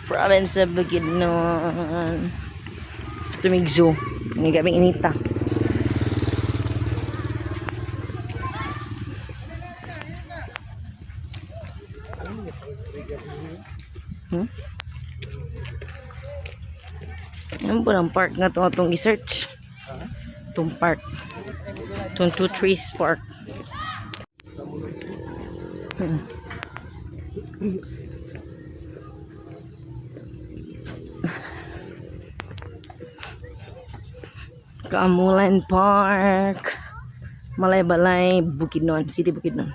Province of Bukidnon. Tumigzo. May gabing inita. Yan po ng park nga itong i-search. Itong park. Itong Two Trees Park. Kamulan Park. Malay-balay, Bukidnon. City Bukidnon.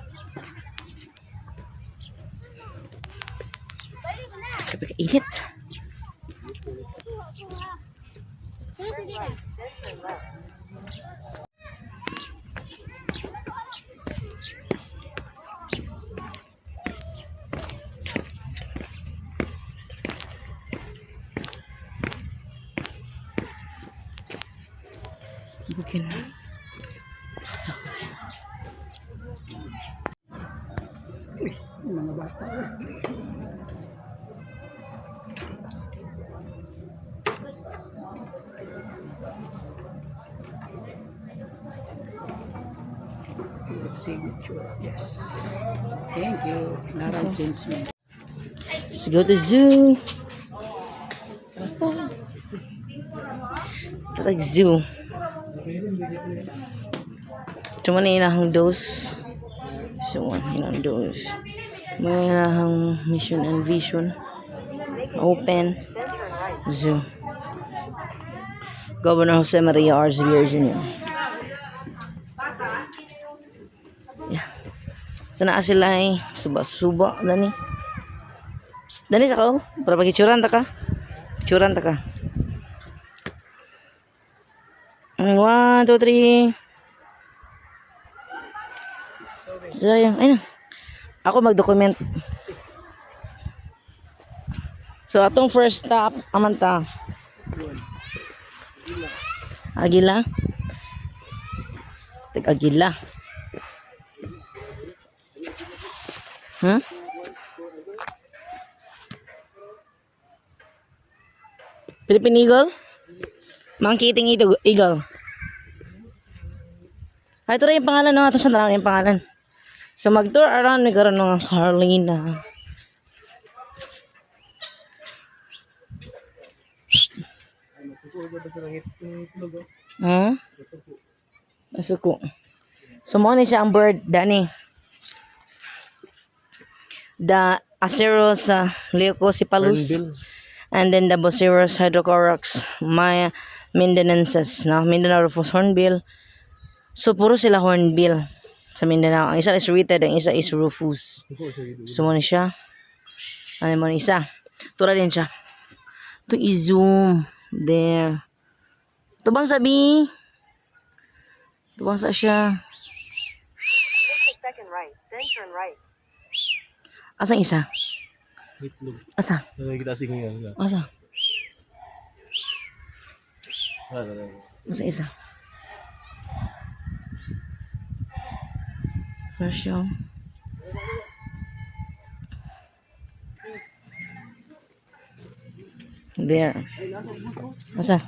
Kapag-init. Bukidnon. Mga bata. Signature. Yes. Thank you. Narang change me. Let's go to zoo. Like zoo. Cuma ni inahang dose. So, inahang dose. May inahang mission and vision. Open. Zoo. Governor Jose Maria R. Xavier Jr. Yeah. Sana sila ay suba-suba. Dani. Dani sa ka. Para pag-ituran ta ka. Ituran ta ka. 1, 2, 3. Sayang. Ayun. Ako mag-document. So, atong first stop, amanta. Agila. Agila. Philippine Eagle? Mangkiting Eagle. Ay, ito rin yung pangalan, no? Ito sa dalawa yung pangalan. So, mag-tour around, may karoon ng Carolina. Masuko. So, mo ni siya ang bird, Dani. The Aceros leucocephalus. And then the Boceros hydrocorax mindanensis, no? Mindanao Rufous hornbill. So puro sila hornbill sa Mindanao. Ang isa is Rheted, ang isa is Rufous. So mo ni siya. Ano mo ni isa? Tura din siya. To i-zoom there. Ito bang sabi? Ito bang sa siya? Second right, then turn right. Asang isa? Asa? Asa? Asa isa? Version. There. Asa?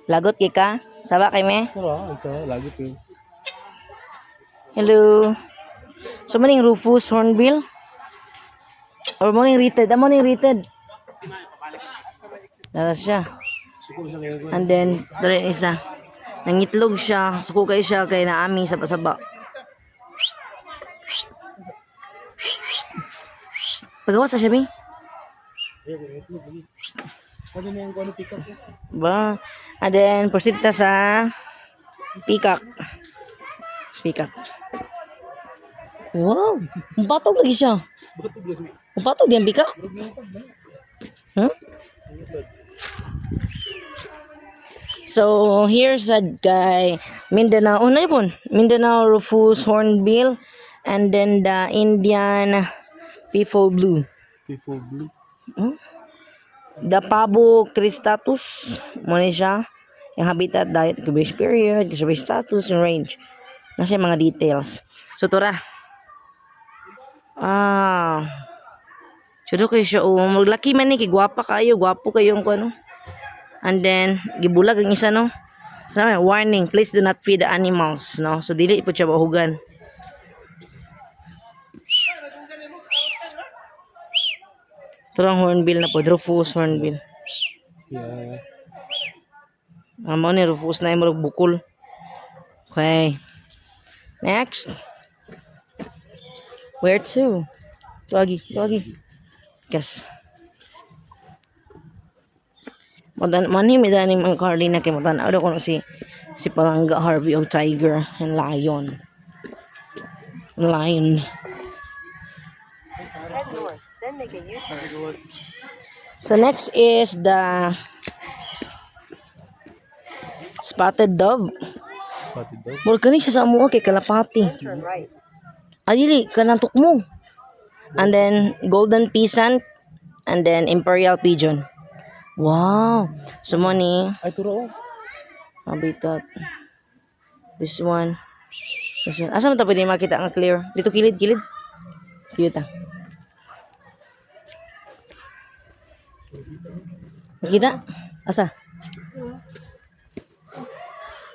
Lagot ka? Sawa kay me? Lagot yun. Hello. So, maning Rufous hornbill? Or maning Rheted? Maning Rheted. Dara siya. And then, dara isa. Nangitlog siya. Suko kay siya kay naami saba-saba. Pagawa sa siya, Bing? Ba? And then, proceed ta sa peacock. Peacock. Wow! Batog lagi siya. Batog yan, peacock? Huh? So, here's a guy. Mindanao. Oh, na yun. Mindanao Rufous hornbill. And then the Indian Peafowl blue. Peafowl blue. Huh? The Pabo cristatus. Mo ni siya. Yung habitat, diet, incubation period, conservation status, and range. Nasa yung mga details. So, tura. Sudo kayo siya. Maglaki man ni. Gwapa kayo. Gwapo kayo yung ano. And then, gibulag ang isa, no? Warning, please do not feed the animals, no? So, dili po siya bahugan. Ito lang hornbill na po. Rufus hornbill. Yeah. Amo ni Rufus na yung bukol. Okay. Next. Where to? Tuagi. Yes. Mani midani mga Carly na kay matan. Ano ko si Palangga Harvey o tiger and lion. So next is the spotted dove. Spotted dog. Mura kani siya sa amo kay kalapati. Adili kanang tukmo. And then golden peasant and then imperial pigeon. Wow. So mo ni Ay, turo. habitat. This one. Asa man ta pwede makita nga clear? Dito kilid. Kilid ta. Nakita? Asa?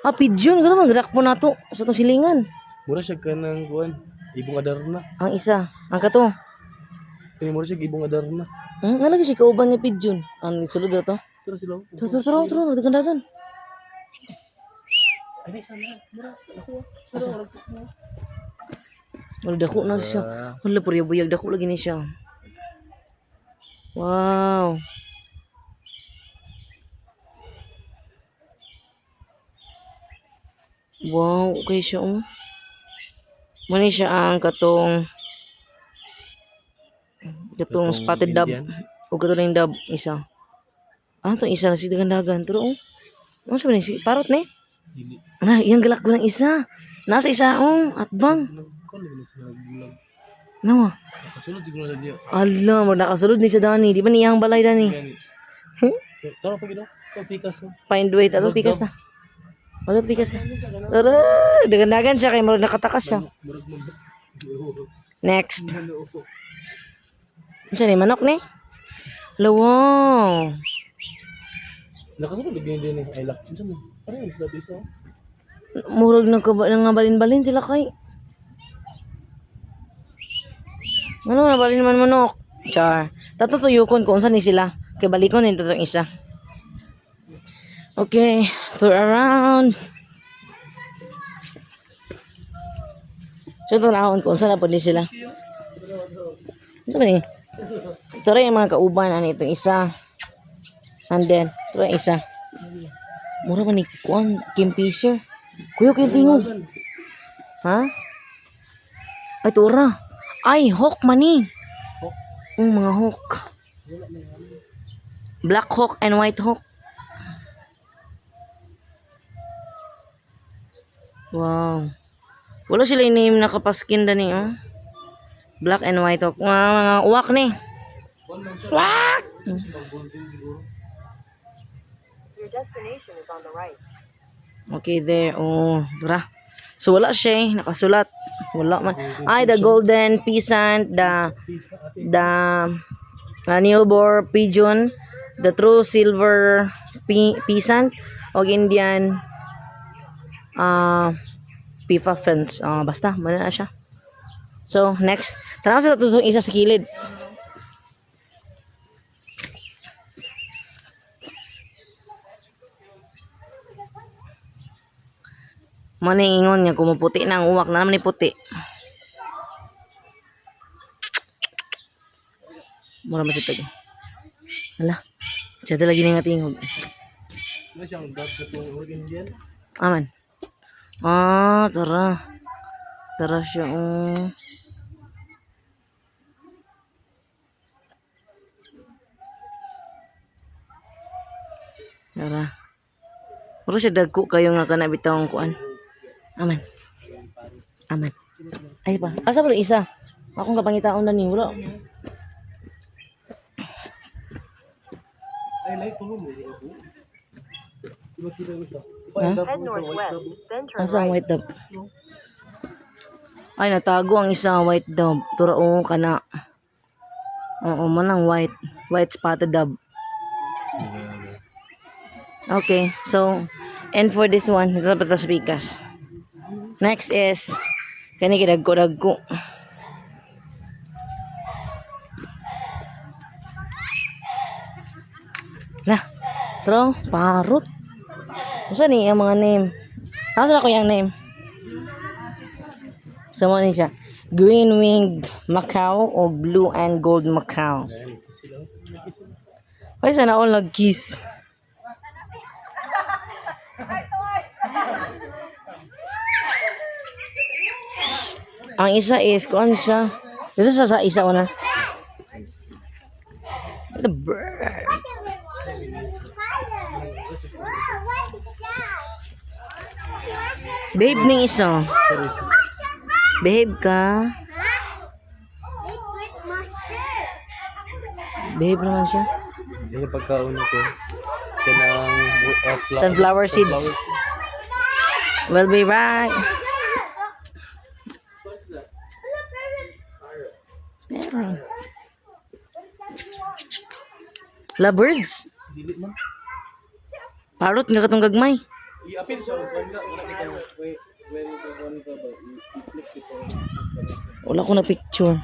Pigeon. Kata magrak po na to sa itong silingan. Mura siya ka ng kuwan. Ibong adar na. Ang isa. Ang kato. Kaya mura siya ibong adar na. Nga lagi siya kauban niya pigeon. Ang sulod na to. Turo sila. Turo. Dagan. Ay, isa na. Mura. Ako. Asa? Wala dako na siya. Wala puriyabuyag dako lagi ni siya. Wow. Wow, okay siya Muna siya ang katong spotted dove. Indian. O katong dove isa. Itong isa na si dagan-dagan. Pero ano sabi ni si parot ni? Dili. Yung galak ko ng isa. Nasa isa atbang. Kung ano sila nagbulag. Nawa. Nakasulod siguro na diya. Ala, nakasulod ni siya Dani. Di ba niyang balay Dani? Tara pa gino. Pikas na. Find weight. Ato pikas na. Tara, dagan-dagan siya kay marunong nakatakas siya. Next. Ano siya ni? Manok ni? Wow. Nakasulod lagi din eh. Ay lak. Ano yung sila isa? Murag nga balin-balin sila kay. Ano na balin man manok? Char. Tatutuyukon kung saan ni sila. Kay balikon din itong isa. Okay, tour around. So, tanahon kung saan na po sila. Ano ba ni? Ito rin yung mga kauban. Ano itong isa. And then, ito rin isa. Mura ba ni Kuan? Kingfisher? Kuya kayo tingog. Ha? Ay, tura. Ay, hawk mani. Mga hawk. Black hawk and white hawk. Wow. Wala sila yung name nakapaskin na niyo. Black and white hawk. Mga uwak ni. Wak! Your destination is on the right. Okay, there. Tara. So, wala siya nakasulat. Wala man. Ay, the golden peasant, the Nilbor pigeon, the true silver peasant, o Indian pifa fence. Basta, mana na siya. So, next. Tara sa tutong isa sa kilid. Maningon niya kumuputi na ang uwak na naman ni puti. Mura masipag. Hala. Siya lagi nga tingog. Ano siyang dog sa itong Indian? Aman. Tara. Tara siya. Tara. Mura siya dagko kayo nga kanabitang kuan. Aman. Ay pa. Asa ba isa? Akong kapangitaon na ni. Wala. Ay, light tulong mo. Diba kita yung isa? Ha? Head northwest, then turn Asa ang right. white dove? Ay, natago ang isa white dove. Turao ka na. Oo, manang white. White spotted dove. Okay, so, and for this one, ito pa sa pikas. Next is, kani kidagko-dagko. Nah, tro, parot. Usa ni ang mga name? Asa ko yung name? Sama ni siya. Green winged Macau o blue and gold Macau. Ay, sana all nag-kiss. Ang isa is, kuan siya. Ito sa isa ko na. The bird. Babe ning isa. Behave ka. Behave naman siya. Yan yung pagkauna ko. Siya ng Sunflower seeds. Will be right. Meron. Lovebirds. Dili man. Parot nga katong gagmay. I-appeal siya. Wala kita. When you go ba? I-click ito. Wala ko na picture.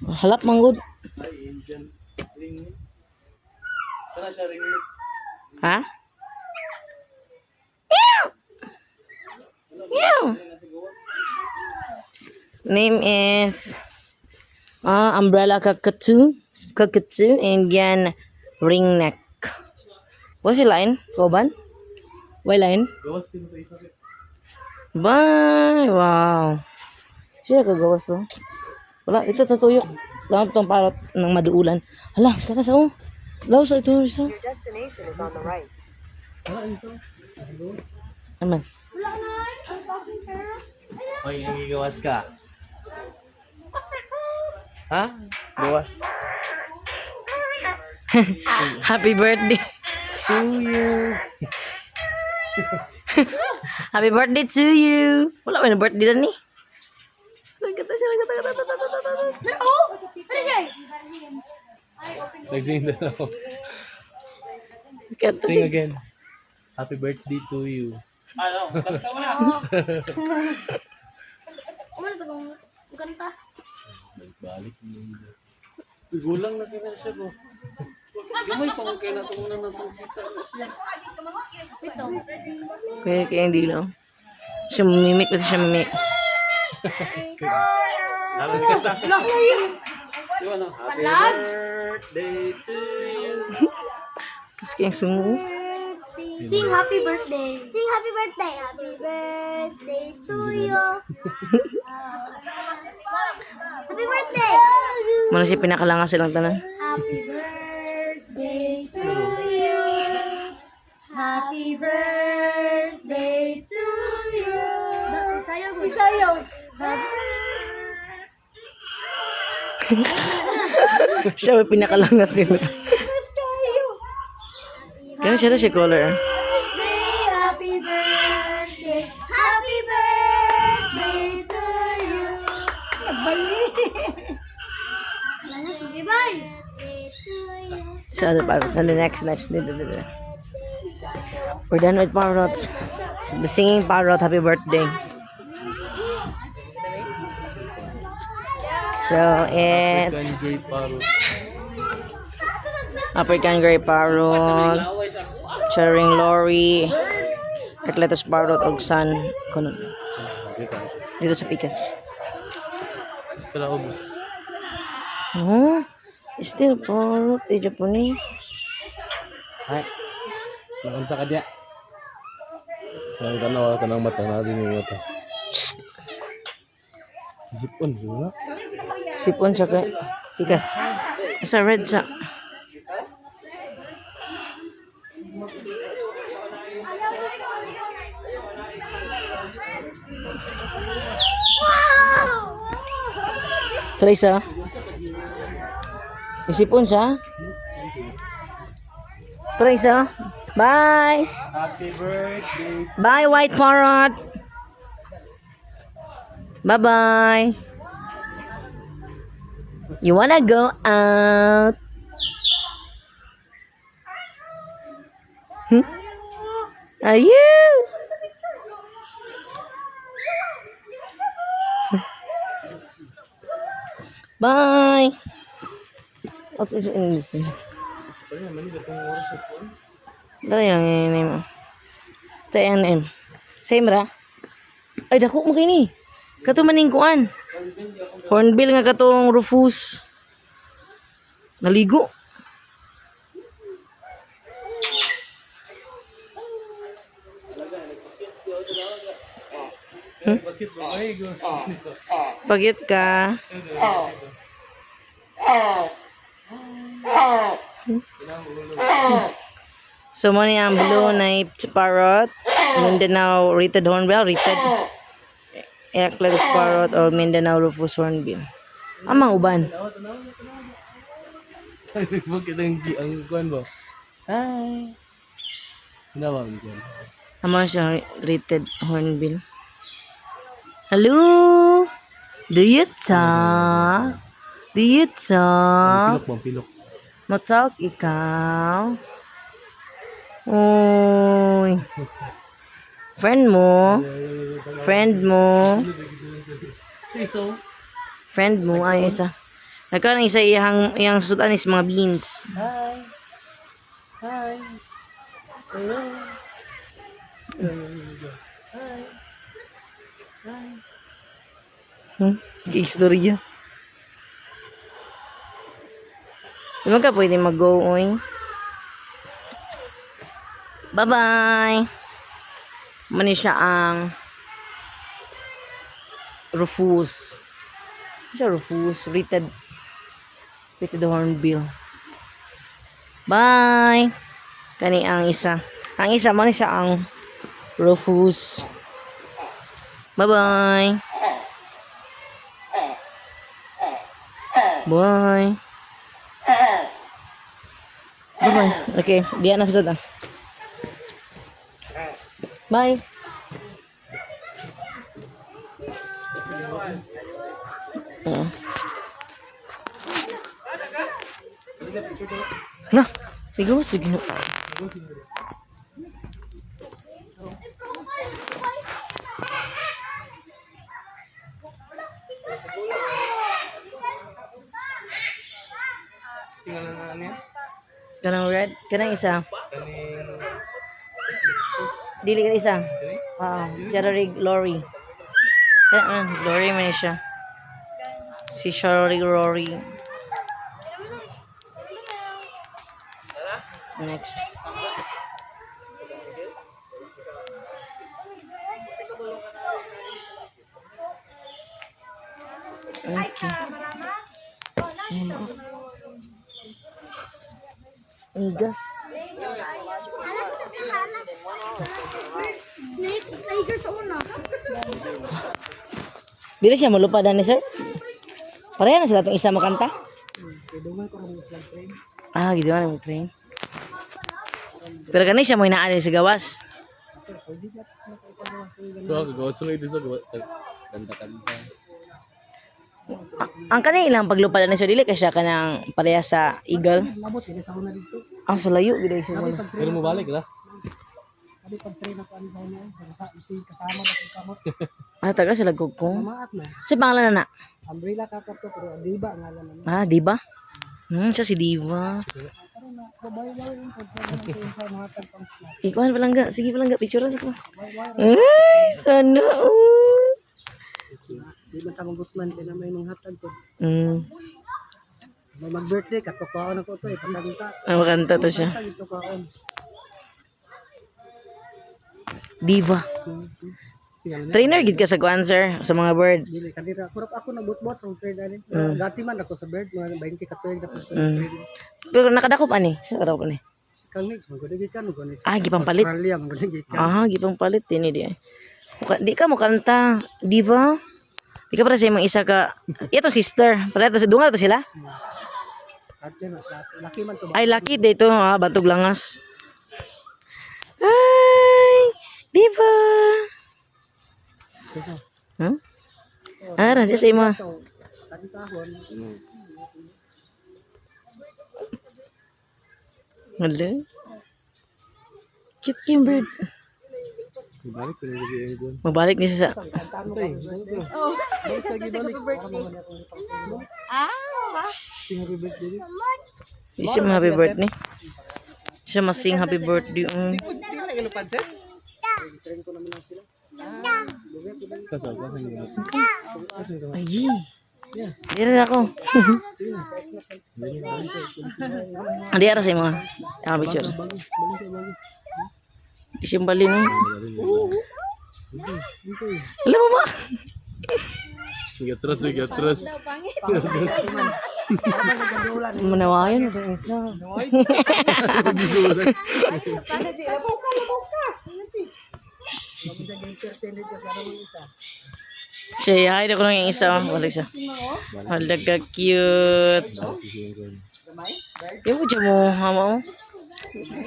Halap manggod. Ay, Indian. Ring. Kana siya ring light. Ha? Meow! Meow! Name is Umbrella Cockatoo. Cockatoo. Indian ringneck. What's your line? Koban? Why line? Gawas sino tayo isa. Bye! Wow! Siya kagawas bro. Wala, ito tatuyok. Lang itong parot ng maduulan. Hala, kata sa o. Law sa ito isa. Your destination is on the right. Naman. Oy, nangigawas ka. Ha? Gawas. Happy birthday To you. Happy birthday to you. Wala ba na birthday na ni? Kata siya. Nagsing na ako. Kata Sing siya. again. Happy birthday to you. Nagbalik mo. Gulang na kina siya ko. Gamay pa kung kaya natong na natong kita na siya. Kaya hindi lang. Siya mimik. Kasi siya mimik. Lalo ni kanta. Di ba no? Happy birthday to you. Kasi kayang sungo. Sing happy birthday. Sing happy birthday. Happy birthday to you. Happy birthday. Muna siya pinakalanga silang tanan. Happy birthday to you. Happy birthday to you. Isayaw. Isayaw. Siya may pinakalanga sila. Kaya siya na siya color. Happy birthday. Happy birthday to you. Manas mag-ibay. Sa other parrots. And the next. We're done with parrots. The singing parrot, happy birthday. So, it's African Grey Parrot. African Grey Parrot, Charing Lorry, Ecletus Parrot, og Sun. Kuno. Dito sa pikas. Kala ubus. Oh, still parrot. Di Japanese. Ay. Nakunsa ka diya. Ang tanaw ka ng mata natin yung mata. Zipon, di ba? Sipon siya kay pikas. Sa red siya. Teresa. Isipon siya. Tara isa. Bye. Happy birthday. Bye, white parrot. Bye-bye. You wanna go out? Are you? Bye. What is in this? Dari lang yung name mo. Sa yung name. Same ra? Ay, dako mo kini. Kato maning kuan. Hornbill nga katong Rufus. Naligo. Pagit ka. So, mo ni ang blue night parrot, Mindanao rated hornbill, rated Eckler parrot or Mindanao Rufus hornbill. Amang uban. Bakit ang kuan ba? Hi. Nawa ang kuan. Amang siya rated hornbill. Hello? Do you talk? Do you talk? Pilok bang pilok. Matalk ikaw? Uy. Friend mo? Friend mo? So, Friend mo? Ay, isa. Nagkaroon ng isa iyang sudan is mga beans. hi. Hi. Hello. Istorya. Di ba ka pwede mag-go, oy? Bye-bye! Mani siya ang Rufus. Ano siya Rufus? Rated hornbill. Bye! Kani ang isa. Ang isa, mani siya ang Rufus. Bye-bye! Bye! Bye-bye. Okay, diyan na sa Bye. Nah, tiga mas lagi. Kanang red, kanang isa. Dili ka isa. Sherry Glory. Glory man siya. Si Sherry Glory. Next. Okay. Igas. Snake, tiger sa una. Dili siya malupadan ni sir. Pareha na sila itong isa makanta. Ah, gitu na mag-train. Pero kanina siya mo inaan sa gawas. So, gagawa sunod dito sa kanta-kanta. Ang kanina ilang paglupadan ni sir, dili ka siya kanang pareha sa eagle. Ah, so layo gid siya mo. Pero mo balik lah. Ah, taga sila gugkong. Si pangalan na na? Umbrella kakap to pero Diba ngalan. Ah, Diba? Siya si Diva. Ikuan palangga. Sige palangga, picture ako. Ay, sana all. Di man tamang gusman kay na may manghatag to. May mag-birthday katukaon ako to kanta. Ah, makanta to siya. Katukaon. Diva. Trainer gid ka sa kuan sir, sa mga bird. Dili kanira kurap ako nagbutbot sa trade ani. Gati man ako sa bird mga 20 ka tuig dapat. Pero nakadakop ani. Sa kadakop ani. Kang next mo gud gikan mo ni. Ah, gipang palit. Australia mo gud gikan. Ah, gipang palit ini dia. Di ka mo kanta, Diva. Di ka para sa imong isa ka. Ito sister. Para to sa dungal to sila. Ate na, laki man to ba? Ay, laki dito ha. Bantog langas. Ay! Diva! Huh? Ara, di sa imo. Tadi kahon. Hello? Cute yung bird. Balik ko na lagi ang gun. Magbalik niya sa... Sing happy birthday. Di siya happy birthday. Siya masing happy birthday. Kasal ni. Ay, dira ako. Adi ara sa imo. Ah, bisyo. Di siya bali no. Alam mo ba? Gatras. Manawayan ito isa. Siya, hide ako lang yung isa. Balik siya. Hala ka cute. Yung mo mo, hama mo.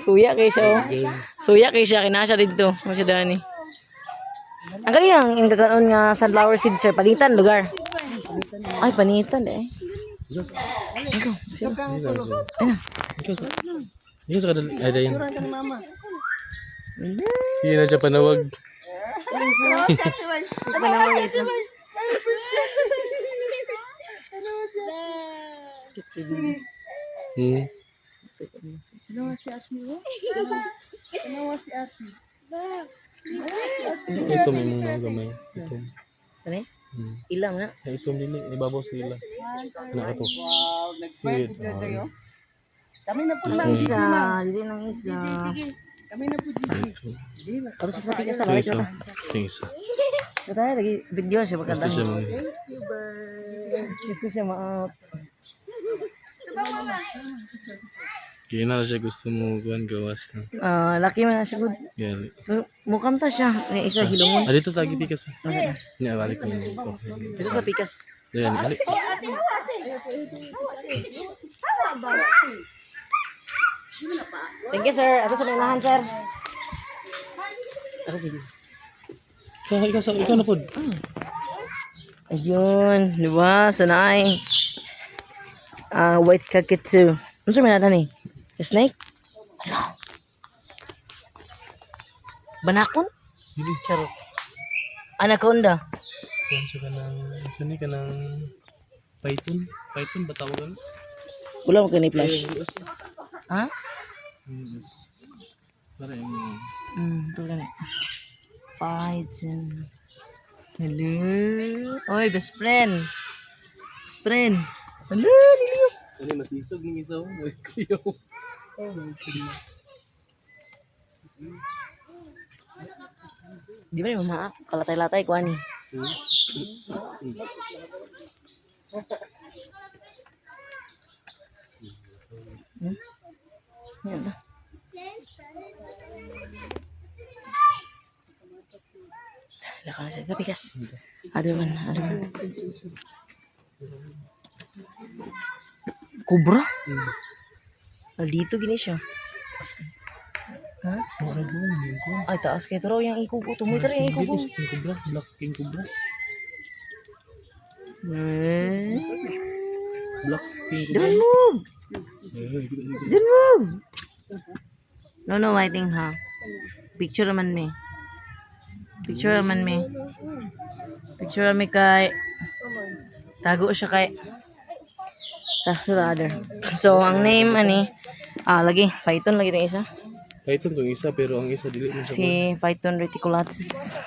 Suya kayo siya. Oh. Suya kayo siya. Kinasya dito. Masya Dani. Ang kanina, yung gaganoon nga sunflower seeds, sir. Palitan, lugar. Ay, panitan eh. Ikaw, siya. Ikaw sa kadal. Ay, dayan. Hindi na siya panawag. Panawag isa. Ito may mga gamay. Ito. Ano Ilang na. Ito dili. Ibabaw sila. Ano ito? Sweet. Kami na po Ilang isa. Dili ng isa. Kami na po Gigi. Tapos sa pikas na Ito balik isa. na. Ito isa. Ito tayo, lagi video siya Basta magkanda. siya mga. Gusto siya ma-up. Kaya na siya gusto mo kuhan gawas na. Laki man na siya good. Gali. Pero mukhang ta siya. May isa hilungon. Dito tagi pikas. Nya balik mo. Ito sa pikas. Dayan, ali. Thank you, sir. Ato sa minahan, sir. Ako video. Ikaw na po. Ayun. Diba? Sanay. White kakitsu. Ano siya minada ni? Snake? Hello. Banakon? Charot. Anaconda. Kuhan siya ka ng, saan ka ng python? Python ba tawagan? Wala mo kani flash. Ha? Para yung... Ito lang. Python. Hello. Oy, best friend. Best friend. Hello, Liliyo. Ano mas isog ng isaw? Uy, kuyaw. Oh my goodness. Di ba yung maak? Kalatay-latay ko ani. Yan na. Lakas sa pikas. Aduman. Cobra? Dito gini siya. Ha? Ay, taas kayo. Taro yung ikuko. Tumoy ka rin yung ikuko. King Cobra, Black King Cobra. Black King Cobra. Don't move! Don't move! No, waiting ha. Picture naman me. Picture naman me kay... Tago siya kay... Other. So, ang name, lagi. Python, lagi ng isa. Python tong isa, pero ang isa dili mo siya. Si Python reticulatus.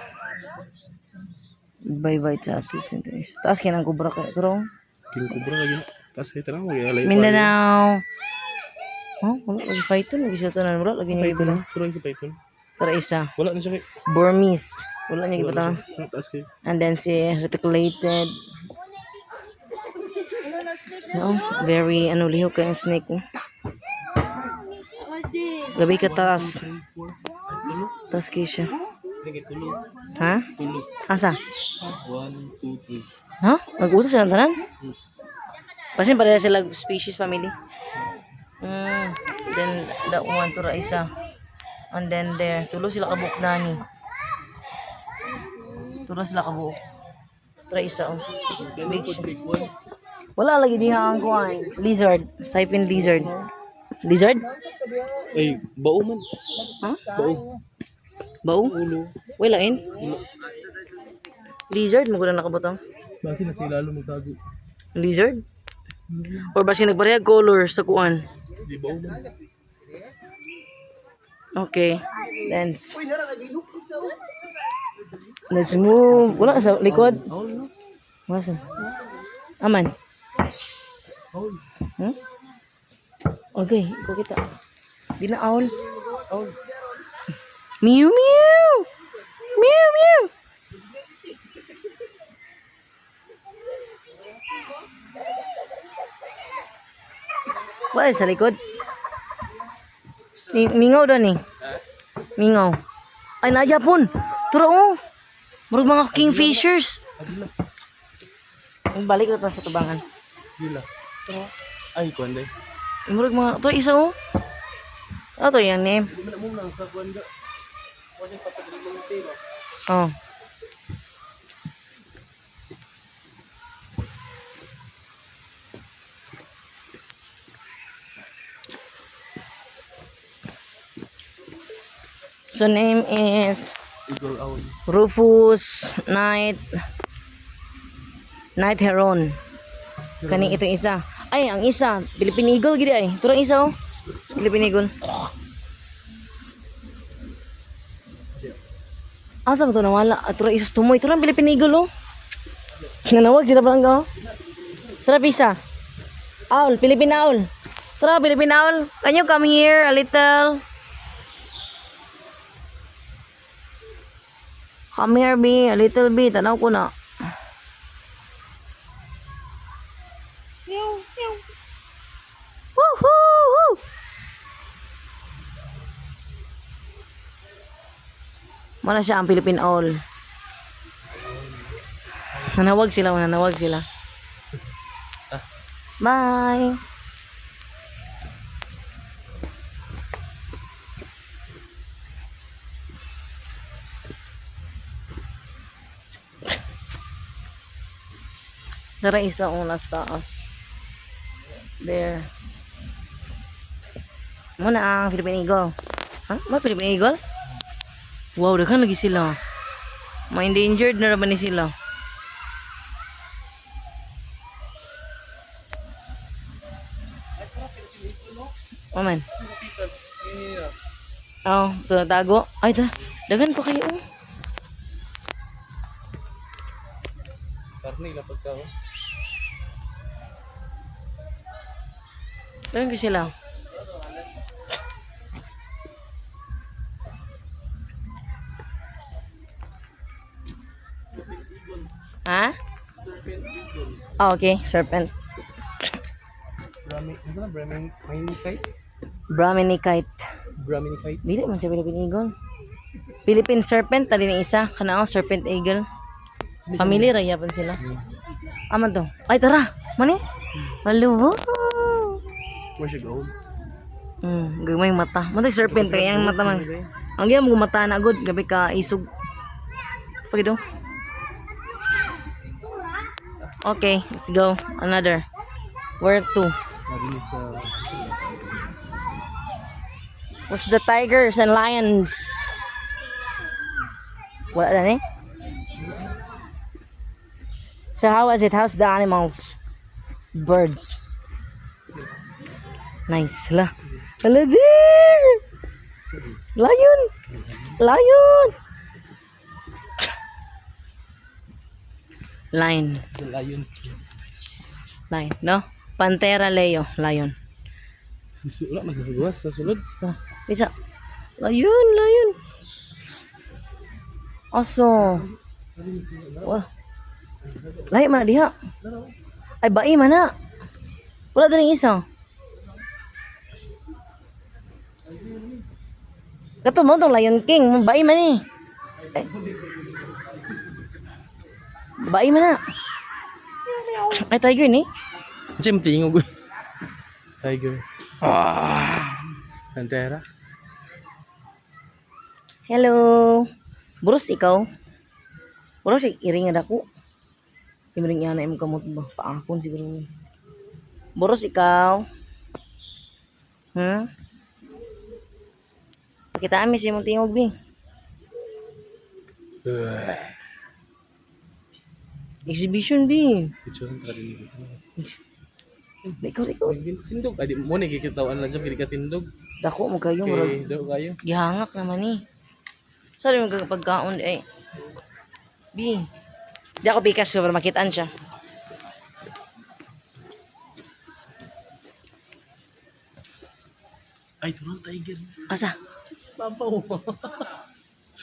Bye-bye sa asus. Taas kaya ng kubra kayo. Turong. King Cobra lagi. Tapos kayo tanong, mag-ialay pa. Mindanao. Oh, wala. Lagi Python. Lagi siya tanan. Wala. Lagi niya Python iba na. Pero isa Python. Para isa. Wala na siya kay. Burmese. Wala niya iba tanan. Tapos kayo. And then si reticulated. No, very lihok kayong snake. Gabi ka taas. Taas kayo siya. Lagi tulog. Ha? Tulog. Asa? 1, 2, 3. Ha? Nag-usas siya ng tanan? Pasin pareha sila species family. Then that one to ra isa. And then there, tulo sila kabuok nani. Tulo sila kabuok. Tra isa oh. Big siya. Wala lagi diha ang kuan. Lizard, siphon lizard. Lizard? Ay, bao man. Ha? Bao. Bao? Ulo. Wala in. Lizard mo gud nakabutang. Basi na sila lalo magtago. Lizard? Or basi nagparehag color sa kuan. Di bao man. Okay. Dance. Let's move. Wala ka sa likod. Wasan? Aman. Hmm? Okay, ikaw kita. Di na owl. Mew mew. Mew mew. Wala sa likod. Mingaw daw ni. Mingaw. Ay, na-Japon. Tura oh. Murag mga kingfishers. Balik na pa sa tubangan. Gila. Ay, kuan day. Murag mga, ito isa oh. Ano to yan name? Di man mo nang sa kuan da. Kuan yung pataglimang tela. Oh. So name is Eagle owl. Rufus Night Heron. Kani ito isa. Ay, ang isa, Philippine Eagle gidi ay. Turang isa oh. Philippine Eagle. Asa ba ito nawala? Turang isa tumoy. Turang Philippine Eagle oh. Nanawag sila ba oh. Tara pisa. Owl, Philippine Owl. Tara, Philippine Owl. Can you come here a little? Come here, B. A little bit. Tanaw ko na. Woohoo! Mana siya ang Philippine Owl. Nanawag sila. Bye! Tara isa unas taas. There. Muna ang Philippine Eagle. Ha? May Philippine Eagle? Wow, daghan lagi sila. Ma-endangered na naman ni sila. Oh man. Oh, ito natago. Ay, ito. Daghan pa kayo. Karne lapag ka oh. Daghan ka sila. Ha? Oh, okay. Serpent. Brahminicite. Brahminicite. Dili man siya Philippine Eagle. Philippine Serpent. Tali na isa. Kanao, Serpent Eagle. Family, rayapan sila. Aman to. Ay, tara. Mani? Malubo. Where should go? Gagmay mata. Matay serpent. Kaya yung mata man. Ang gaya mo mata na good. Gabi ka isog. Pagito. Okay, let's go. Another. Where to? What's the tigers and lions? Wala na eh? So how was it? How's the animals? Birds. Nice. Hala. Hala there! Lion! Lion! Lion. Lion. Lion, no? Pantera Leo. Lion. Wala masasugas sa sulod. Bisa. Lion, lion. Aso. Wah. Lahi mana diha? Ay bai mana? Wala daling isa. Kato mo tong Lion King, bai man ni. Ay. Bai mana? Ay tiger ni. Jim, tingog. Tiger. Pantera. Hello. Boros ikaw. Boros iring ako. Imiring yana imong kamot ba? Paakon siguro. Boros ikaw. Pakita amin si mong tingog bi. Exhibition bi. Picture ka din. Ikaw. Tindog. Adi mo ni kikitawan lang siya kini katindog. Dako mo kayo murag Okay, daw kayo. gihangak naman ni. Sorry mo pagkaon ay. Bi. Di ako bikas ko para makitaan siya. Ay, turun tiger. Asa? Babaw.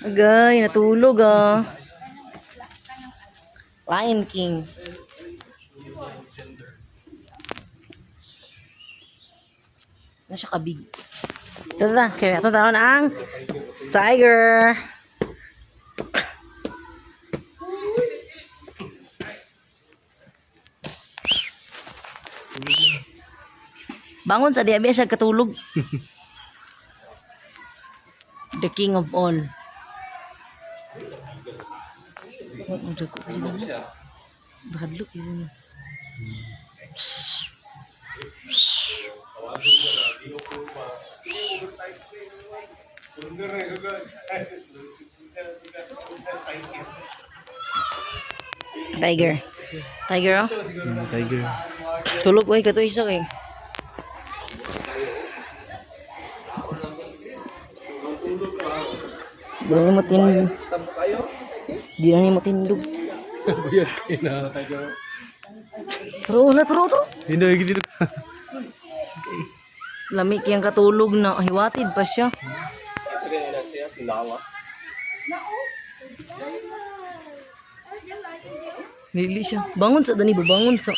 Agay, natulog ah. Lion King. Na siya kabig. Ito na, kaya ito na ang tiger. Bangon sa diabe sa katulog. The king of all. Ang dako kasi na. Bakadlok yun. Tiger. Tiger oh. Tiger. Tulog oy kato isa kay. Di na mo tindog. Di na mo tindog. Buyat ina. Tiger. Turo. Hindi gid. Lami kiyang katulog na hiwatid pa siya. Lili siya. Bangon sa dani bangon sa.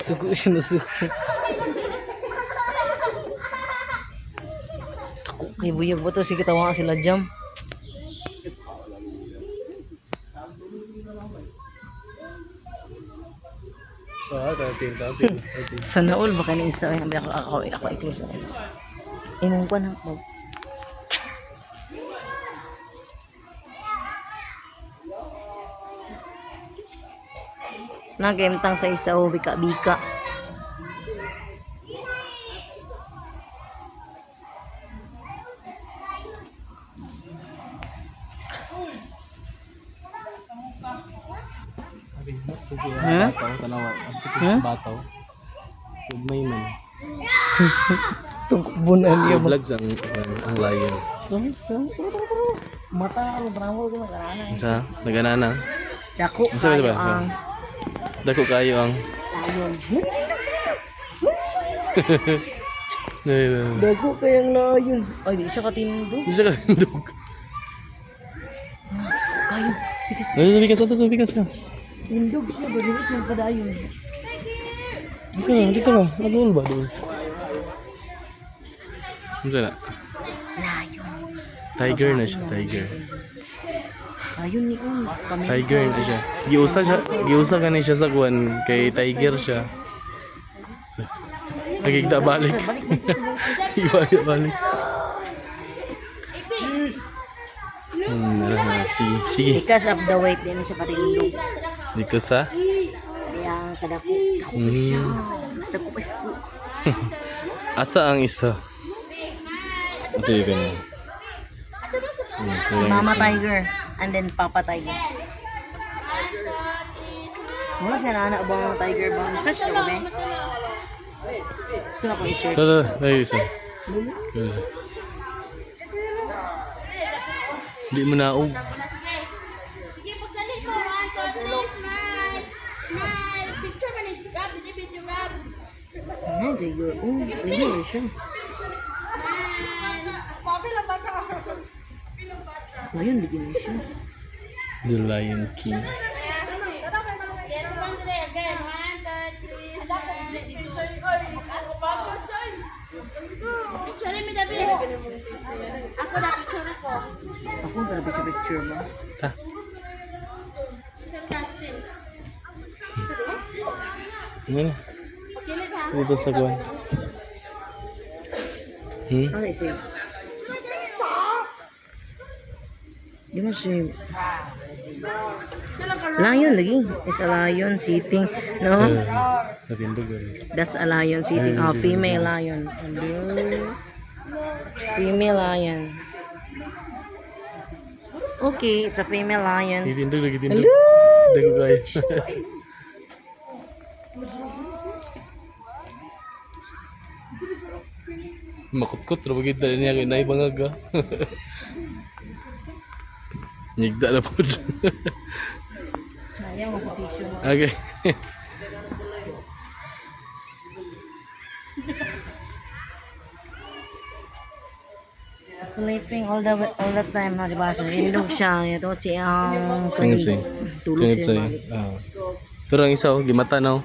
Suko siya na suko. Ako kay buyag ba to sige tawa sila jam. Tatin. Sana all baka na isa ay ako i-close na. Imong pa na mag. Nagemtang sa isa o bika-bika. Bataw tanawa. Bataw. Ugmay man. Tungkubunan Yung vlogs ang lion. Mata ako bravo ko magarana. Sa naganana. Dako Sa ba? ang Dako kayo ang layon. Nay. Dako kayang layon. Ay di siya katindog. Bisa ka dog. Kayo. Bikas Ay, bikas ka. tindog siya ba dito siya padayon. Dito ka. Nagul ba doon? Ano na? Layon. Tiger na siya, tiger. Ayun ni Uy. Tiger na siya. Giusa ka na siya sa kuwan kay tiger siya. Nagigda balik. Iba balik. Sige. Because of the weight din siya katindog. Dito sa? Kaya kadako. Dako pa siya. Basta ko pasko. Asa ang isa? Ito yung ganyan. Mama tiger and then Papa tiger. Wala siya na anak bang tiger ba? Search na kami. Gusto na ko i-search. Ito. Ay, isa. Hindi mo naog. Sige, pagdali ko. 1, 2, 3, smile. Smile. Picture man yung gab. Hindi video gab. Ano, tiger? Oh, ayun siya. Pila ba ka? Ayun, bigyan na siya. The Lion King. Picture mi David. Ako na picture ko. Ako na picture mo. Ta. Yan. Kilit ha. Dito sa kuwan. Ano isi? Di mo si... Lion lagi. It's a lion sitting. No? Natindog yun. That's a lion sitting. Oh, female lion. Female lion. Okay, it's a female lion. Natindog lagi tindog. Hello! Dago kayo. Makutkot ra bagid niya kay nay bangag. Nyigda na pud. Ayaw mo position. Okay. Sleeping all the time, di ba? So, indog siya. Ito siyang Kangit say. tulog Kangit say. siya balik. Pero ang isa gimata na.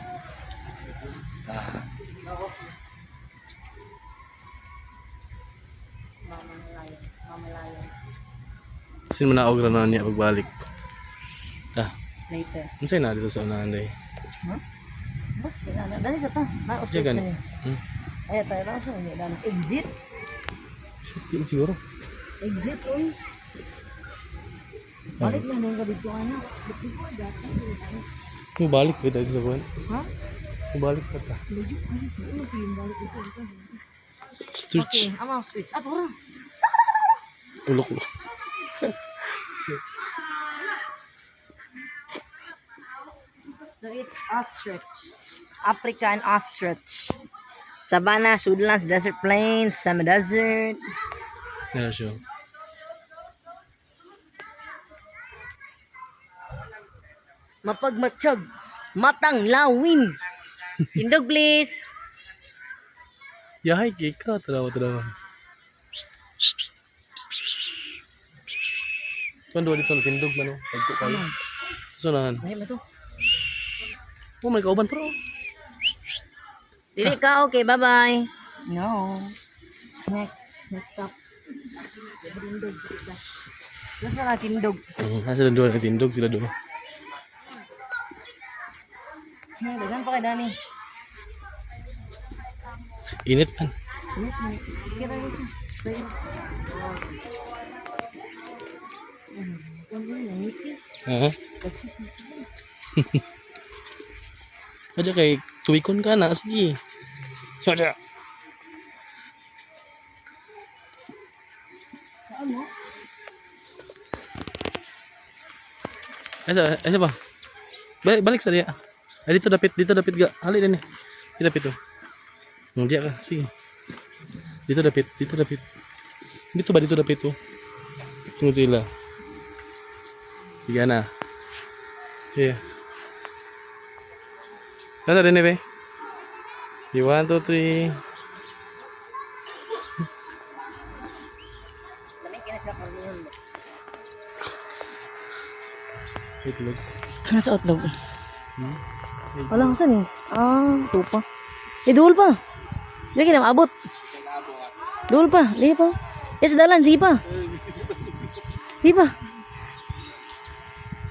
Sin man na ogra na niya pagbalik. Later. Unsay na dito sa unahan day? Dali sa ta. Siya gani. Ay, tayo lang sa inyo. Exit. Siguro. Exit, uy. Balik lang din ka dito, ano? Kung balik ba tayo sa buwan? Ha? Kung balik pa ta. Stretch. Okay, ama switch. Ah, pura. Ulok-ulok. So it's ostrich. African ostrich. Savannah, Woodlands, desert plains, semi-desert. Yan siya. Mapagmatsyag. Matang lawin. Tindog, please. Yahay, ikaw. Tarawa. Tuan dua dito natindog man. Pagko kayo. Susunahan. Ay, ba to? Oh my kauban pero. Dili ka, okay, bye-bye. No. Next stop. Tindog. Nasa na tindog. Nasa lang dua natindog sila doon. Ay, dagan pa kay Dani. Init man. Kira nito. Ha? Aja kay tuwikon ka na sige. Sada. Asa ba? Balik sa dia. Ay dito dapit ga. Hali din eh. Dito dapit oh. Dia ka, sige. Dito dapit. Dito dapit oh. Tunggu sila. Sige na. Yeah. Kata din be. 1, 2, 3. Itlog. Nasa otlog. Wala ko saan eh. Ah, ito pa. Duol pa. Sige na, maabot. Duol pa. Sige pa. Yes, dalan. Sige pa. Sige pa.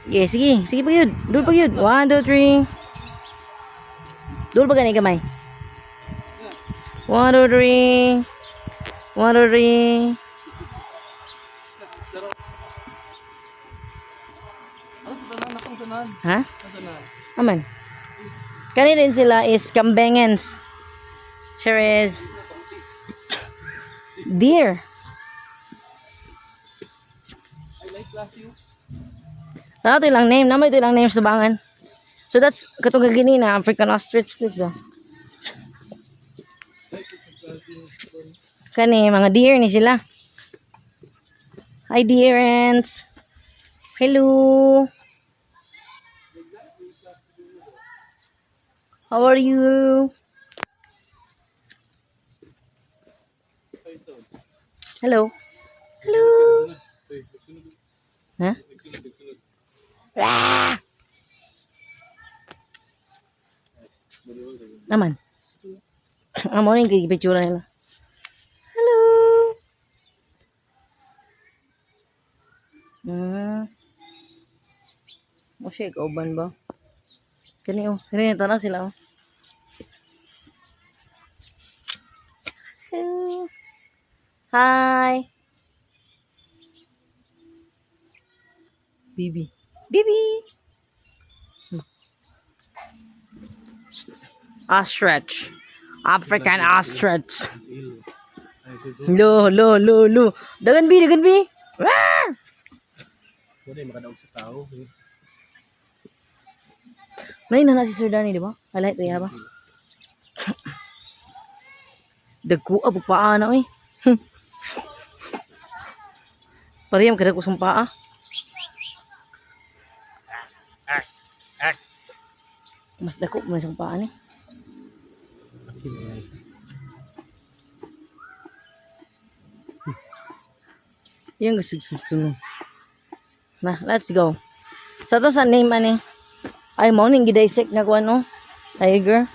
Okay, sige. Sige pa yun. Duol pa yun. 1, 2, 3. Duol pa ganyan kamay. 1, 2, 3. 1, 2, 3. Ha? Aman. Kani din sila is Kambengens. Sure is deer. Ito ilang name. Nama ito ilang names sa bangan. So that's katong gini na African ostrich this ba. Kani mga deer ni sila. Hi deerants. Hello. How are you? Hello. Hello. Huh? Ah! Naman. Amo rin kay picture nila. Hello. O siya, kauban ba? Kani oh. Kani tara sila oh. Hi. Bibi. Bibi. Ostrich. African ostrich. Lo. Dagan bi. Rawr! Wala makadaog sa tao. May na si Sir Danny, di ba? Highlight to ba? Dagko abo paa na oy. Pareham kada ko sung paa. Mas dako mo sung paa ni. Yang gusto. Na, let's go. Sa to sa name ani. Ay mo ning gidisect na ko ano? Tiger.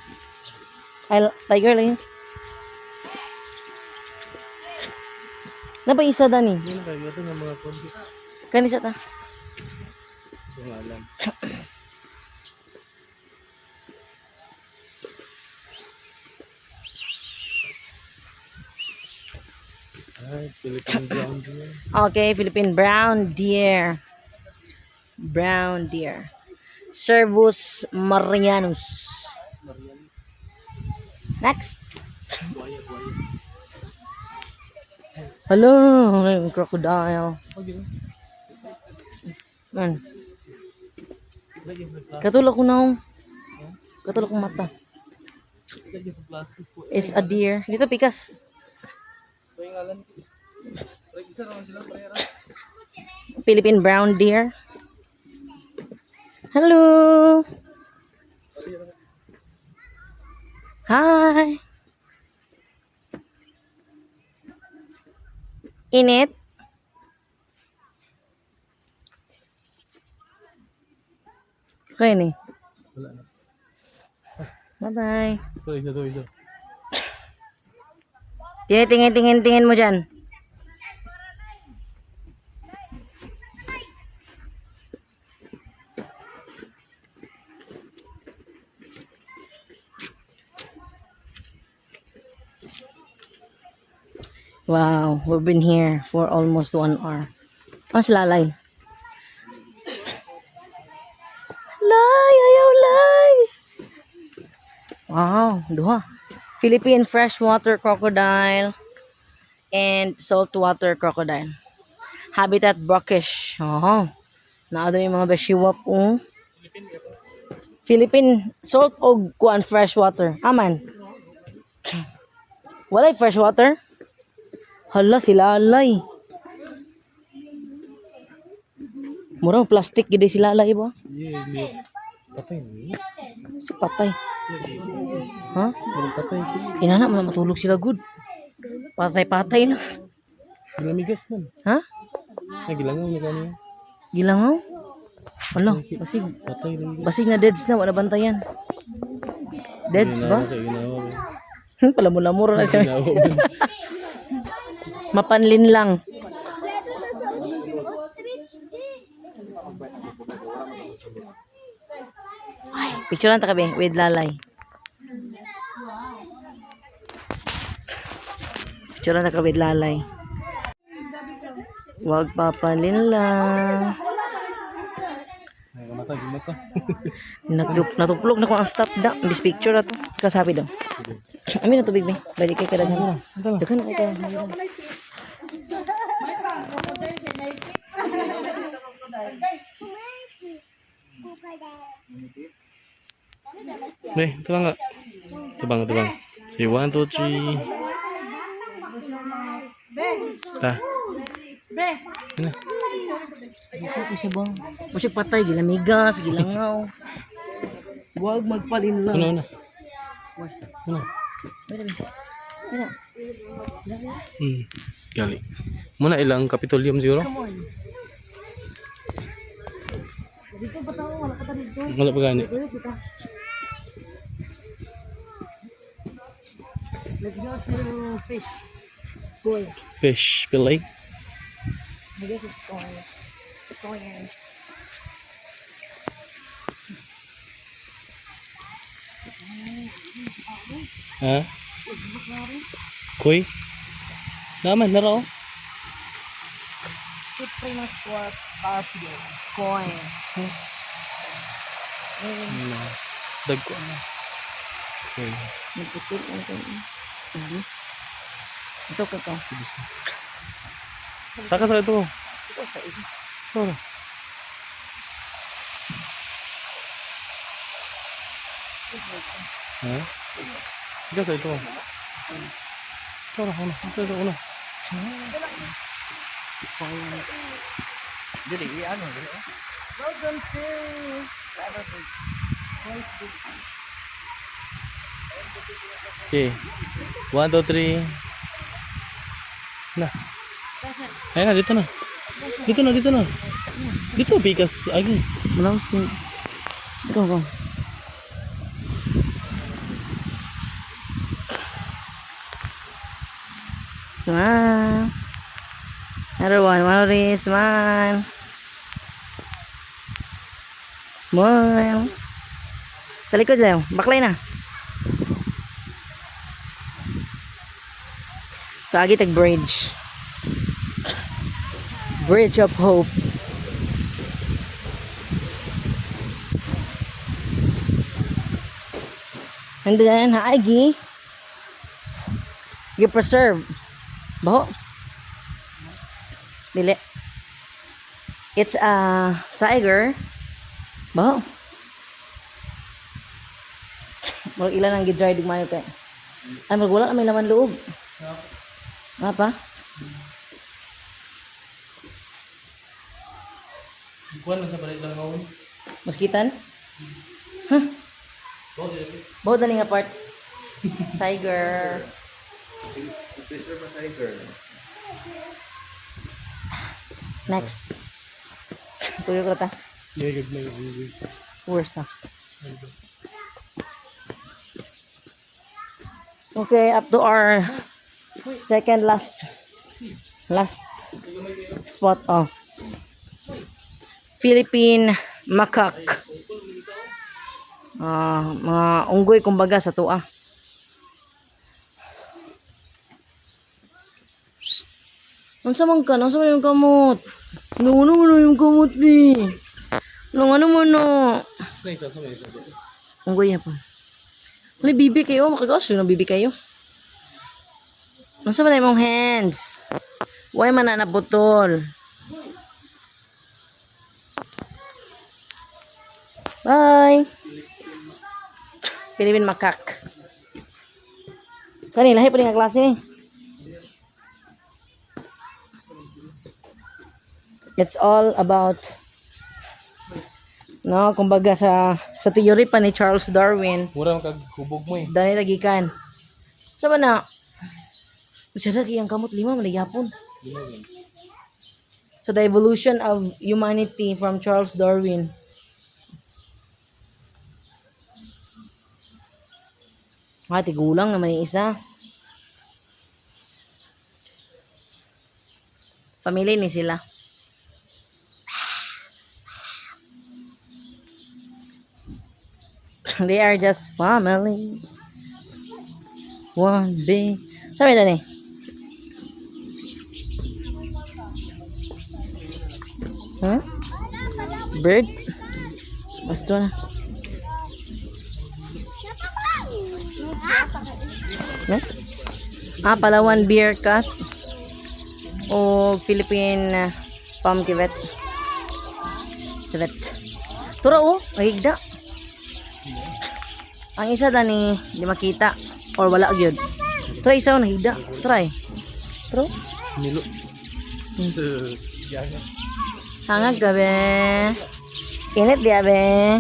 Ay tiger lang yun. Napa isa dani? Hindi na kayo ito ng mga konti. Kani sa ta. Yung alam. Ay, Philippine ground yun. Okay, Philippine brown deer. Brown deer. Cervus marianus. Next. Hello, yung crocodile. Man. Katulak ko na. Katulak ko mata. Is a deer. Dito pikas. Philippine brown deer. Hello. Hi. Init. Kaya ni. Wala na. Bye-bye. Ito, isa. Tingin mo dyan. Wow, we've been here for almost 1 hour. Mas lalay. Ayaw lay. Wow, duha. Philippine freshwater crocodile and saltwater crocodile. Habitat brackish. Oh. Naado yung mga beshiwap. Philippine salt o kuan freshwater. Aman. Walay freshwater. Hala sila alay. Murang plastic gid sila alay ba? Yeah. Patay na. Si patay. Ha? Patay. Inana mo na matulog sila good. Patay na. Ginamigas man. Ha? Ay, gilangaw na kanya. Gilangaw? Wala, basig. Patay lang. Basig na deads na, wala bantayan. Deads ba? Ginawa ba? Palamura na siya. Ginawa ba? Mapanlin lang. Ay, picture lang takabi with lalay. Picture lang takabi with lalay. Huwag papalin lang. Ay, mata. Natuplog na ko ang stop da. This picture na to. Kasabi daw. Amin na tubig ba? Balik kay kadaghan. Daghan na kayo. Nih, tebang nggak? Tebang. Say 1, 2, 3. Tah. Ini. Ito siya ba? O siya patay, gilamigas, gilangaw. Huwag magpalin lang. Ano? Ano? Gali. Muna ilang kapitulyum siguro? Dito ba tao? Wala ka pa dito. Wala pa gani. Let's go to fish. Boy. Fish fillet. I guess it's corn. Ha? Kuy? Naman, nara oh. Supreme Sport Carpio. Coin. Dag ko ano. Okay. Nagpipil ang ito ko to. Saka sa ito. Ito sa ito. Sora. Ha? Saka sa ito. Sora, una. Saka sa una. Dili, ano, dili. Welcome to Okay. 1, 2, 3. Na. Ayun na, dito na. Dito na, dito na. Dito, bigas. Agi. Malawas din. Ito ko. Smile. Everyone, Mauri, smile. Smile. Talikod lang. Baklay na. So, agi tag bridge. Bridge of Hope. And then, haagi. You preserve. Baho. Dili. It's a tiger. Baho. Mag ilan ang gidry digmayo kay. Ay, magwala kami laman loob. Apa? Kuan man sa balik lang ngawon. Maskitan? Huh? Baho dali nga part. Tiger. Next. Tuyo ko ta. Yeah, good na. Worse na. Okay, up to our second last spot. Oh. Philippine macaque. Mga unggoy kumbaga sa tua. Unsa man ka? Unsa man yung kamot? Ano yung kamot ni? Ano mo no? Unggoy ya po. Wala bibi kayo, makagawas yun ang bibi kayo. Unsa man imong hands? Why man na naputol? Bye. Philippine macaque. Kani lahi pa rin nga klase ni. It's all about no, kumbaga sa theory pa ni Charles Darwin. Mura kag hubog mo eh. Dani lagikan. Sa ba na? Siya lagi ang kamot lima maligapon. So the evolution of humanity from Charles Darwin. Tigulang naman yung isa. Family ni sila. They are just family. One big. Sabi na ni. Huh? Bird? Basta na. Palawan bear cat. O Philippine pumpkivet. Svet. Tura o, mahigda. Ang isa dani di makita or wala gyud. Try isa na hida. Try. Tro. Nilo. Hangag gabe. Init dia be.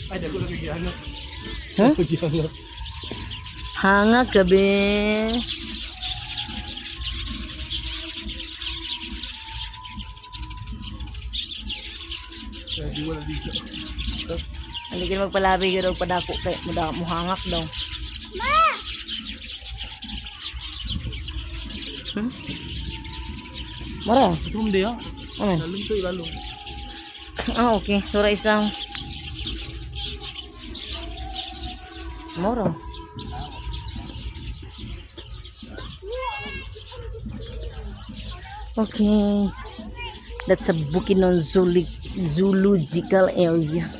Ay, dako lagi gihanap. Huh? Gihanap. Hangag gabe. Di wala dito. Hindi ka magpalabi gyud og padako kay muhangak daw. Mara. Tum dia. Ano? Lalong to ilalong. Okay. Tura isang. Moro. Okay. That's a Bukidnon Zoological Area.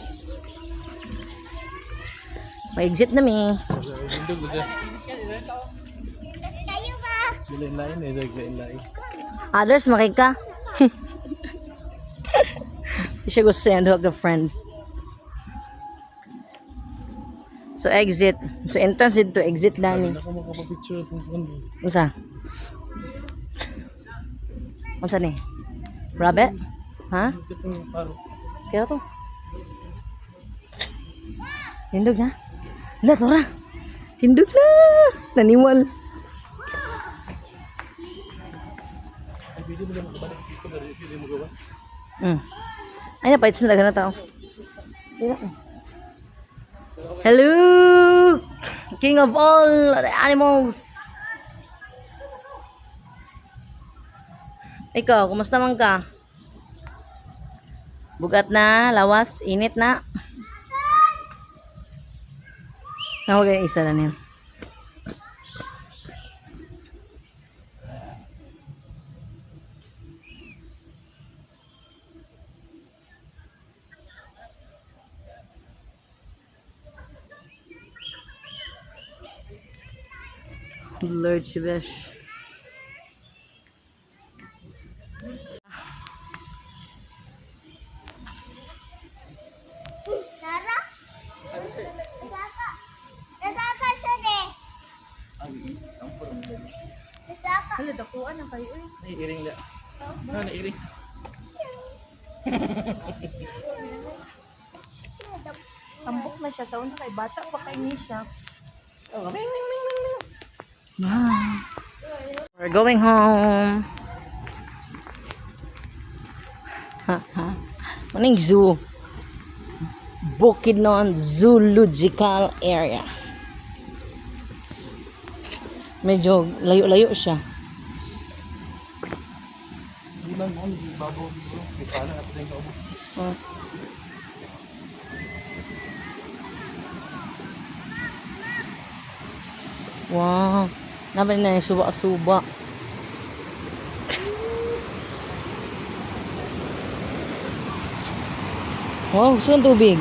May-exit na mi. Bindog ba siya? Lain-lain eh, lain-lain. Others, makika. Di siya gusto yan, hug a friend. So, exit. So, entrance dito, exit dani. Ako makapapicture itong phone. Unsa? Unsa ni? Rabbit? Ha? Ito pong paro. Kaya to? Tindog na? Wala, Tora. Tindog na. Naniwal. Ay, pwede mo na makabalik dito na rin. Pwede mo gawas. Ay, napahit sa daga na tao. Hello! King of all the animals! Ikaw, kumusta man ka? Bugat na, lawas, init na. Okay, isa lang yan. Lord Shivesh. Tara? Nasaka siya de. Nasaka. Hala, dakuan ang kayo eh. Naiiring na. Naiiring. Tambok na siya sa una kay bata pa kay ni siya. Bye. We're going home. Maning zoo. Bukidnon Zoological Area. Medyo layo-layo siya. Hindi man mo, hindi babaw dito. May pala na ito yung kaubo. Wow. Naman na yung suba-suba. Wow, gusto ang tubig.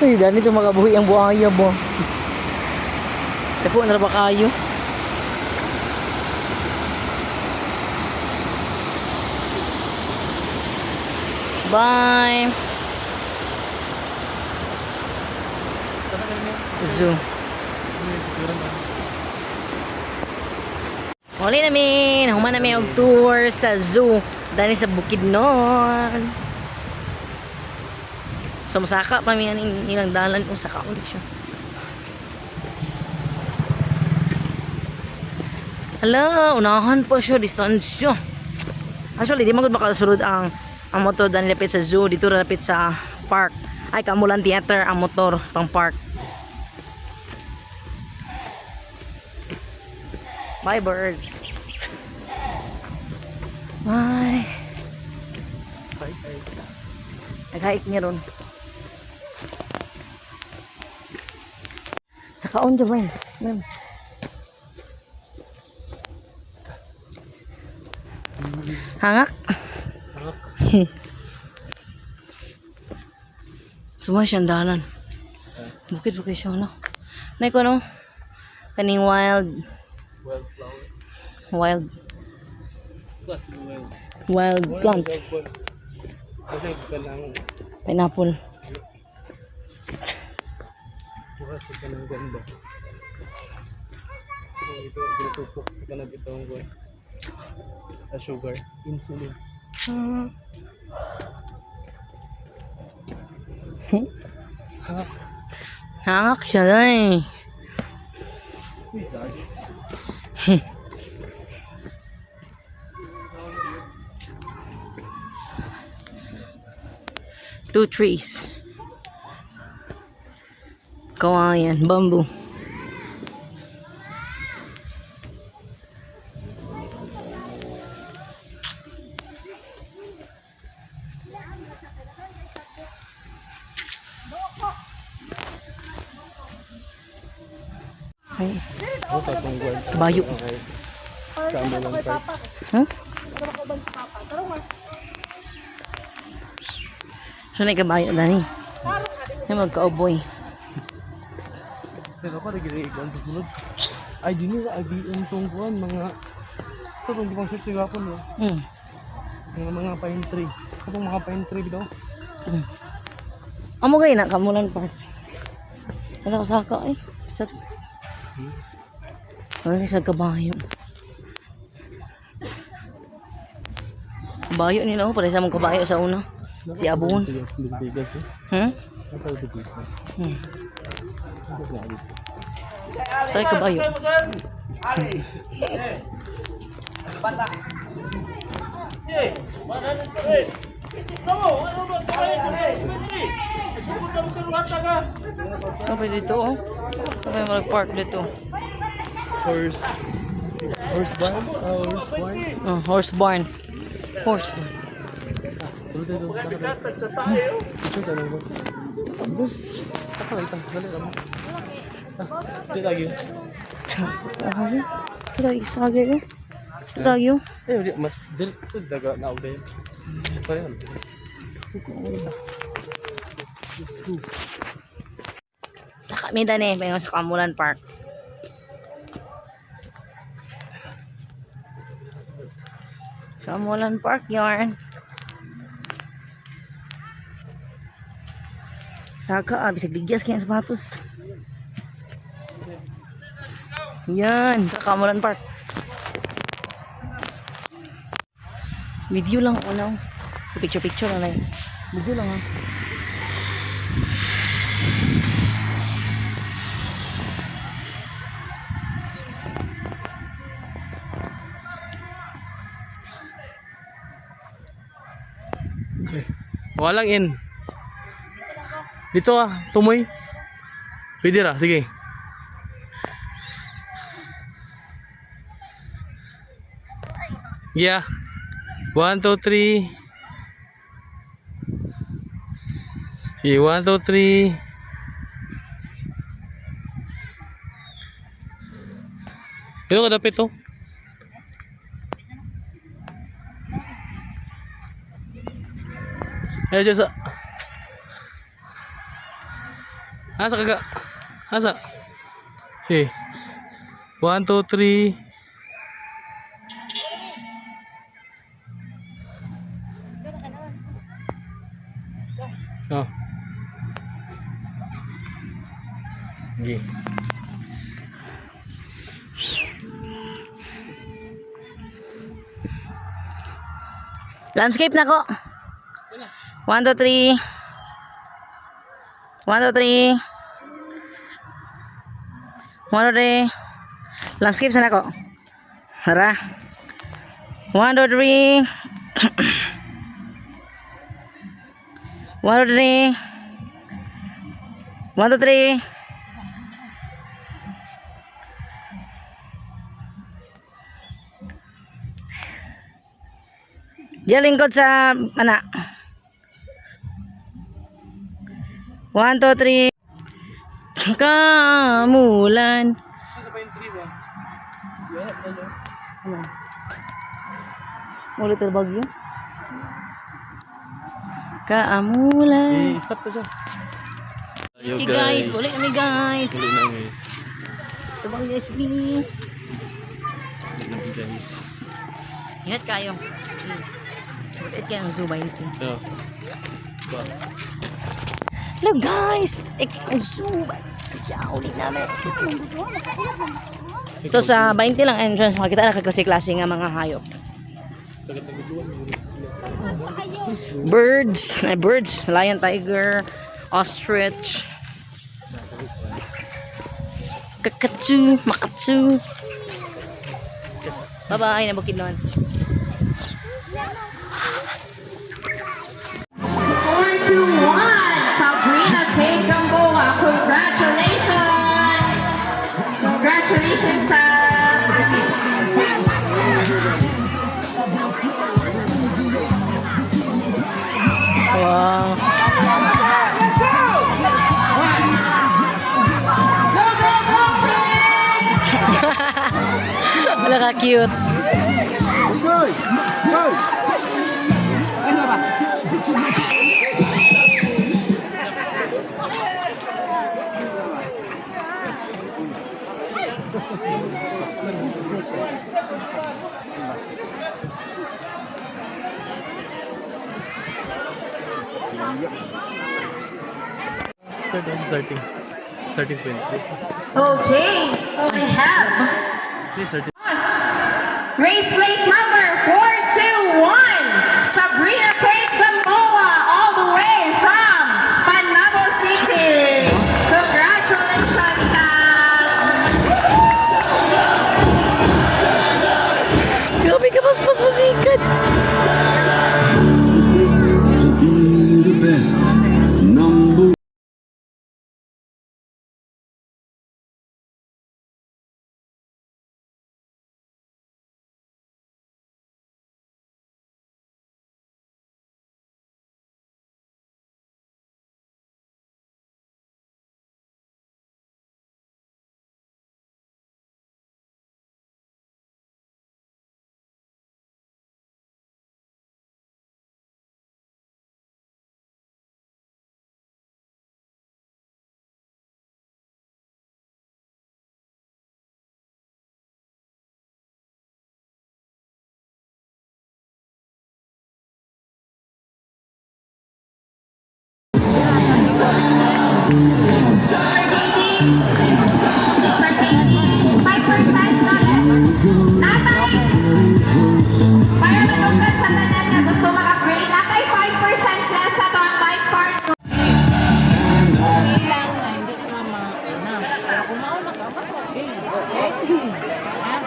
Ay, ganito makabuhi ang buhaya mo. Tapo na ba kayo? Bye! Zoo. Huli namin. Human namin og tour sa zoo. Dali sa Bukidnon. So, masaka pa mi ilang dalan kung saka ulit siya. Hala, unahan pa siya. Distansya. Actually, di magod makasulod ang motor dahil lapit sa zoo. Dito lapit sa park. Ay, Kamulan Theater ang motor pang park. Bye, birds. Bye. Bye, guys. Nag-hike niya ron. Sa kaon dyan, man. Hangak. Suma siyang dalan. Bukid-bukid siya, no? May ko, no? Kaning wild. Wildflower. Wild. Plus, wild. Wild plant. Kasi ka lang. Pineapple. Bukas ka ng ganda. Ito, ginatupok sa kanag itong boy. Sa sugar. Insulin. Hangak siya na eh. Two trees. Kawayan, bamboo. Ay, Ito, itong gold. bayo. Huh? Saan na kabayo, Dani? Ay, magka-oboy. Pero ako lagi ikuan sa sulod. Ay dini ra IBM tong kuan mga ito kung di pang search sa gapon no. Mga pine tree. Kapag mga pine tree bitaw. Amo gay na kamulan pa. Ano ko saka eh. Sa Ano sa kabayo. Kabayo nila oh, para sa mong kabayo sa una. Si Abon. Bigas eh. Asa ito bigas. Sa kabayo. Apa dito oh? Apa yung mag-park dito? Horse barn? Horse barn? Oh, horse barn. Horse barn. Sulod ito. Ito tanong ko. Saka lang ito. Dali lang. Ito lagi. Ay, lagi sa lagi. Lagi. Eh, mas dili ito daga na ugay. Pareho. Kami dani, may sa Kamulan Park. Kamulan Park yarn. Saka, bisag bigyas kaya sapatos. Yan, sa Kamulan Park. Video lang unaw. Picture lang lang. Video lang ha. Walang in. Dito tumoy. Pwede ra, sige. Yeah. 1, 2, 3. Okay, 1, 2, 3. Ito kadapit to. Ayo jasa. Asa kagak? Asa? Okay. 1, 2, 3. Oh. Okay. Landscape na ko. 1, 2, 3. 1, 2, 3. 1, 2, 3. Landscape sana ko. Hara. 1, 2, 3. 1, 2, 3. 1, 2, 3. Diyan lingkod sa anak. 1, 2, 3. Kamulan. Asa pa yung 3 ba? Ulit ang bagyo. Kaamulan. I-stop ko siya. Okay guys, balik kami guys. Balik namin. Ito bang SB? Balik namin guys. Ingat kayo. Bakit kaya ang Zoo 20? Yeah. Ba? Hello guys! Ang Zoo 20. Kasi ulit namin. So sa 20 lang entrance, makikita na kaklase-klase nga mga hayop. Birds, lion, tiger, ostrich, kakatsu, makatsu. Bye-bye, nabukid naman. 4-1, Sabrina K. Gamboa. Congratulations! Congratulations sa... Wow. Go, go, go, Prince! Wala Wala ka cute. Starting point. Okay, so we have Please, starting. race plate number 421, Sabrina Kate Gamboa, all the way from Panabo City. Congratulations, Grabe ka, mas musikat. Be the best. Number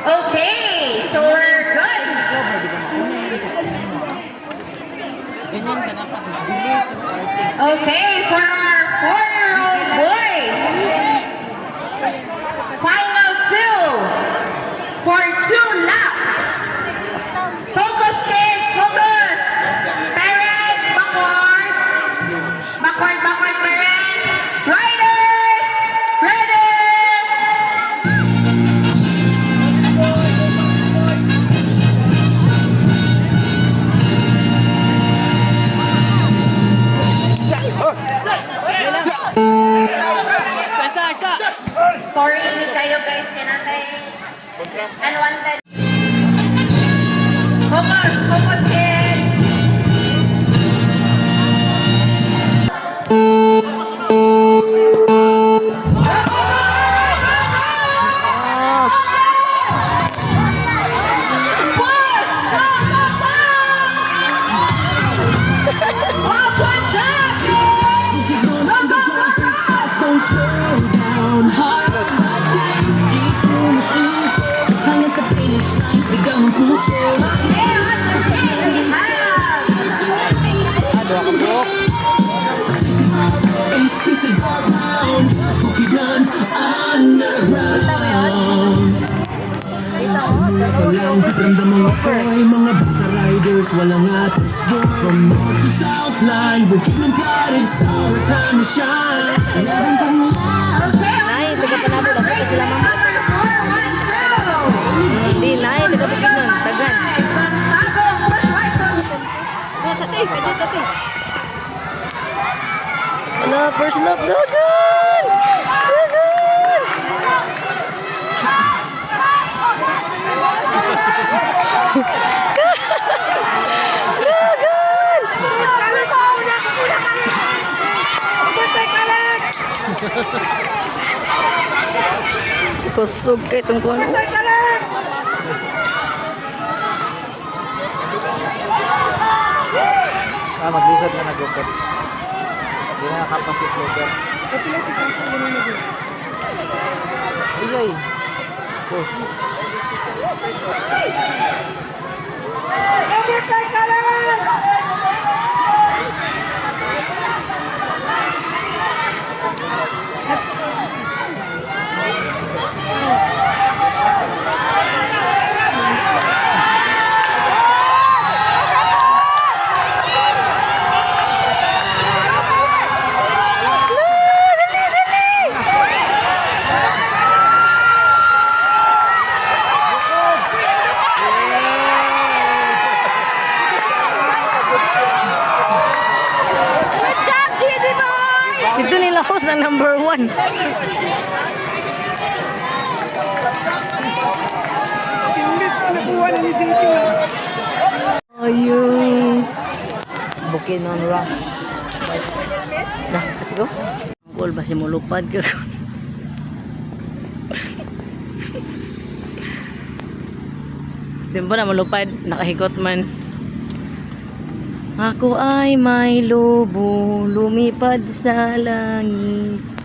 okay, so we're good. Okay, for our 4-year-old boys, final 2 for 2 laps. Focus, kids, focus. Parents, backward. Backward, parents. Riders, ready. Sorry, hindi kayo guys, kinatay. Unwanted. Focus kids. this is our round. Bukidnon underground. Simula pa lang, ramdaman ako ay mga bata riders, walang atas book. From north to south line, Bukidnon Cottage, it's our time to shine. Nay, taga Panabo lang po sila mama. Hindi, nay, taga Bukidnon, tagan. Ala, first love, dagan! Dagan! Kusog kay itong kuwan. Maglisod na nag-gupit. Hindi na nakapasok local. Pila si Kansa na nag-gupit? Igay. Kuan. Ayun. Bukid non rock. Nah, let's go. Angkol basi mo lupad ka. Simpo na malupad, nakahikot man. Ako ay may lobo, lumipad sa langit.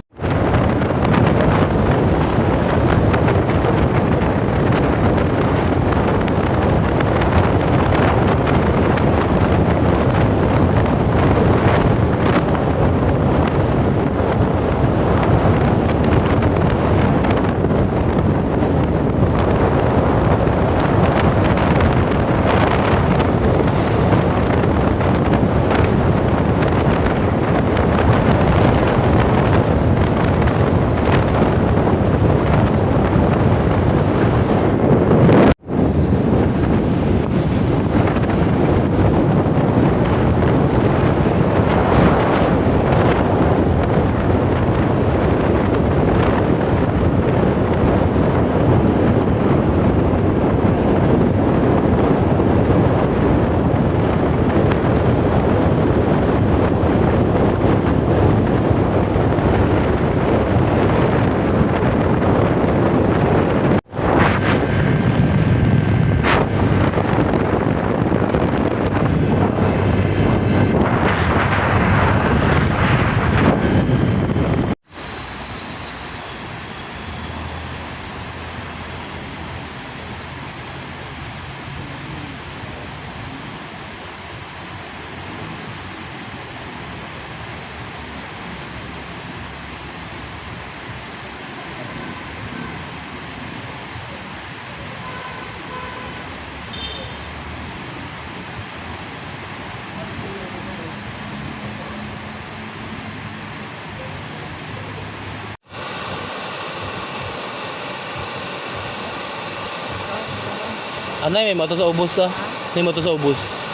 Anay, may moto sa ubos ah. May moto sa ubos.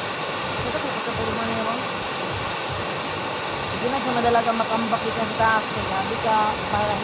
Ito kung kapulman mo. Hindi na siya madalaga makambak ikan taas. Kaya di ka para